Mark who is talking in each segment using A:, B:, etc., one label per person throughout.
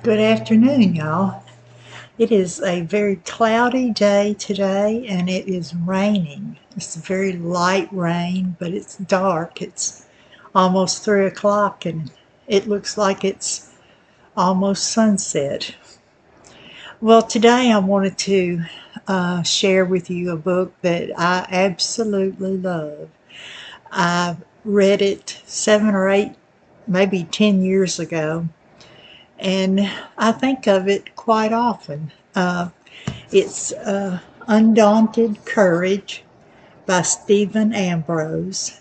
A: Good afternoon, y'all. It is a very cloudy day today and it is raining. It's a very light rain, but it's dark. It's almost 3 o'clock and it looks like it's almost sunset. Well, today I wanted to share with you a book that I absolutely love. I read it 7 or 8, maybe 10 years ago, and I think of it quite often. It's Undaunted Courage by Stephen Ambrose.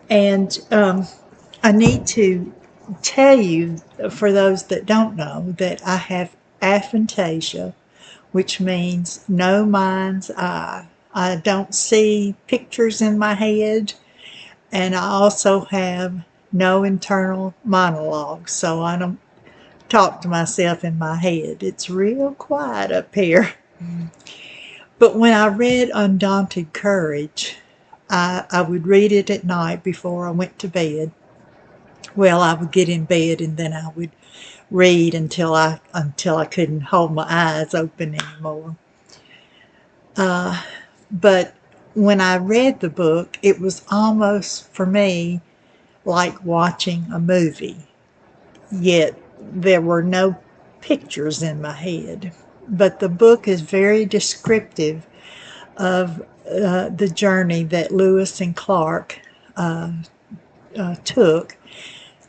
A: And I need to tell you, for those that don't know, that I have aphantasia, which means no mind's eye. I don't see pictures in my head, and I also have no internal monologue, so I don't talk to myself in my head. It's real quiet up here. But when I read Undaunted Courage, I would read it at night before I went to bed. Well, I would get in bed and then I would read until I couldn't hold my eyes open anymore. But when I read the book, it was almost for me like watching a movie. Yet there were no pictures in my head. But the book is very descriptive of the journey that Lewis and Clark took.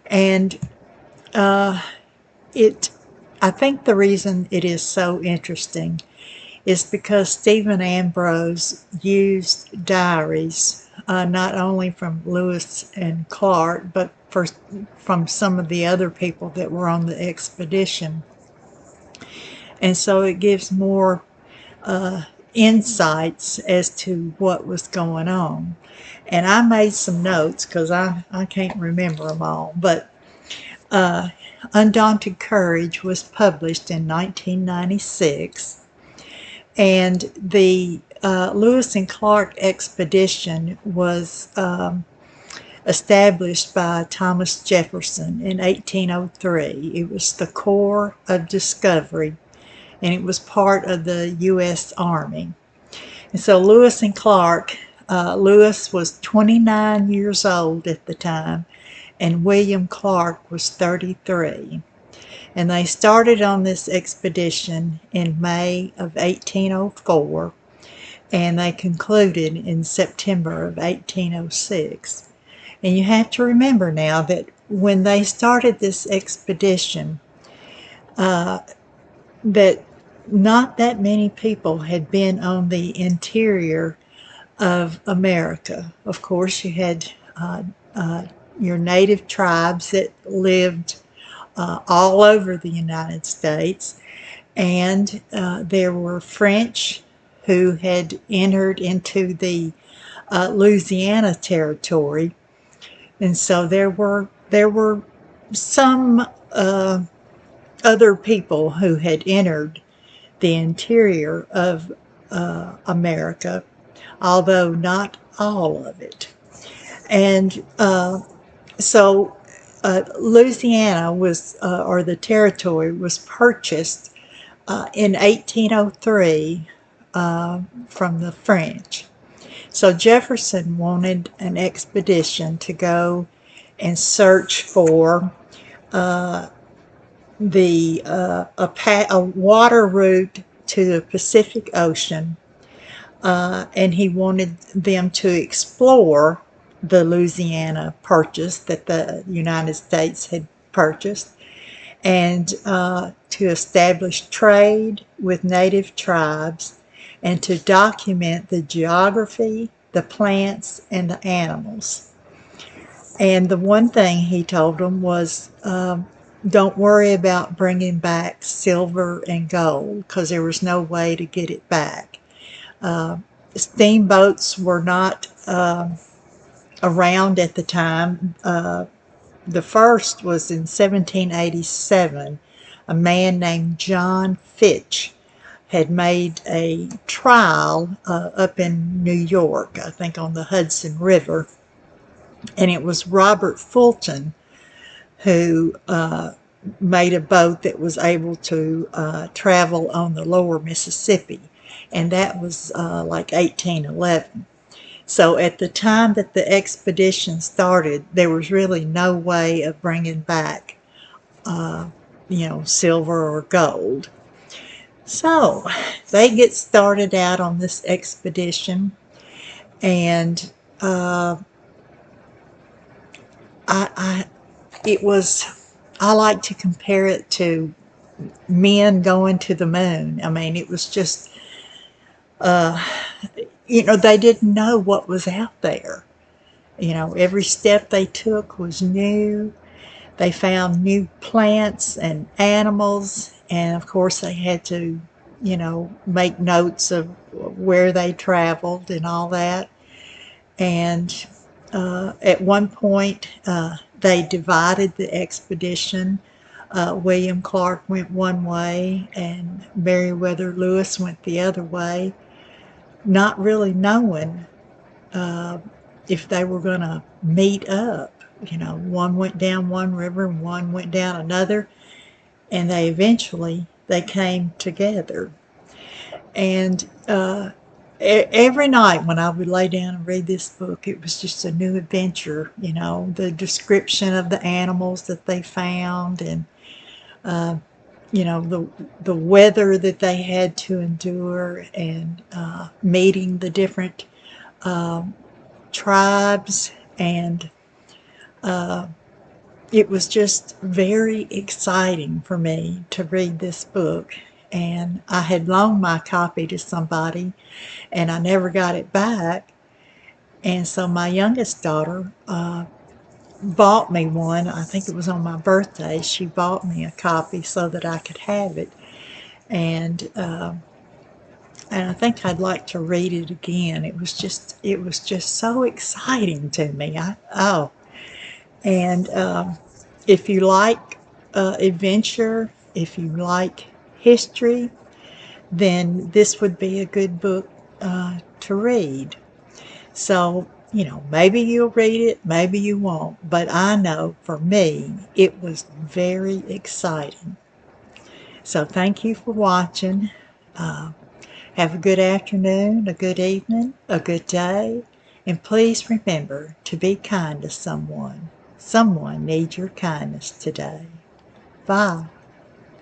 A: And I think the reason it is so interesting is because Stephen Ambrose used diaries, not only from Lewis and Clark, but from some of the other people that were on the expedition. And so it gives more insights as to what was going on. And I made some notes because I can't remember them all. But Undaunted Courage was published in 1996. And the Lewis and Clark expedition was established by Thomas Jefferson in 1803. It was the Corps of Discovery, and it was part of the U.S. Army. And so Lewis and Clark, Lewis was 29 years old at the time, and William Clark was 33. And they started on this expedition in May of 1804, and they concluded in September of 1806. And you have to remember now that when they started this expedition, that not that many people had been on the interior of America. Of course, you had your native tribes that lived all over the United States, and there were French who had entered into the Louisiana Territory, and so there were some other people who had entered the interior of America, although not all of it. And so Louisiana was, or the territory was purchased in 1803 from the French. So Jefferson wanted an expedition to go and search for a water route to the Pacific Ocean, and he wanted them to explore the Louisiana Purchase that the United States had purchased, and to establish trade with native tribes, and to document the geography, the plants, and the animals. And the one thing he told them was, don't worry about bringing back silver and gold, because there was no way to get it back. Steamboats were not around at the time. The first was in 1787. A man named John Fitch had made a trial up in New York, I think on the Hudson River, and it was Robert Fulton who made a boat that was able to travel on the lower Mississippi, and that was like 1811. So at the time that the expedition started, there was really no way of bringing back, silver or gold. So they get started out on this expedition, and I it was, I like to compare it to men going to the moon. I mean, it was just, they didn't know what was out there. Every step they took was new. They found new plants and animals, and of course they had to, make notes of where they traveled and all that. And at one point, they divided the expedition. William Clark went one way, and Meriwether Lewis went the other way, not really knowing if they were going to meet up. One went down one river and one went down another, and they came together. And every night when I would lay down and read this book, it was just a new adventure. The description of the animals that they found, and the weather that they had to endure, and meeting the different tribes, and it was just very exciting for me to read this book. And I had loaned my copy to somebody, and I never got it back. And so my youngest daughter bought me one. I think it was on my birthday. She bought me a copy so that I could have it. And I think I'd like to read it again. It was just so exciting to me. And if you like adventure, if you like history, then this would be a good book to read. So, maybe you'll read it, maybe you won't, but I know for me it was very exciting. So thank you for watching. Have a good afternoon, a good evening, a good day, and please remember to be kind to someone. Someone needs your kindness today. Bye.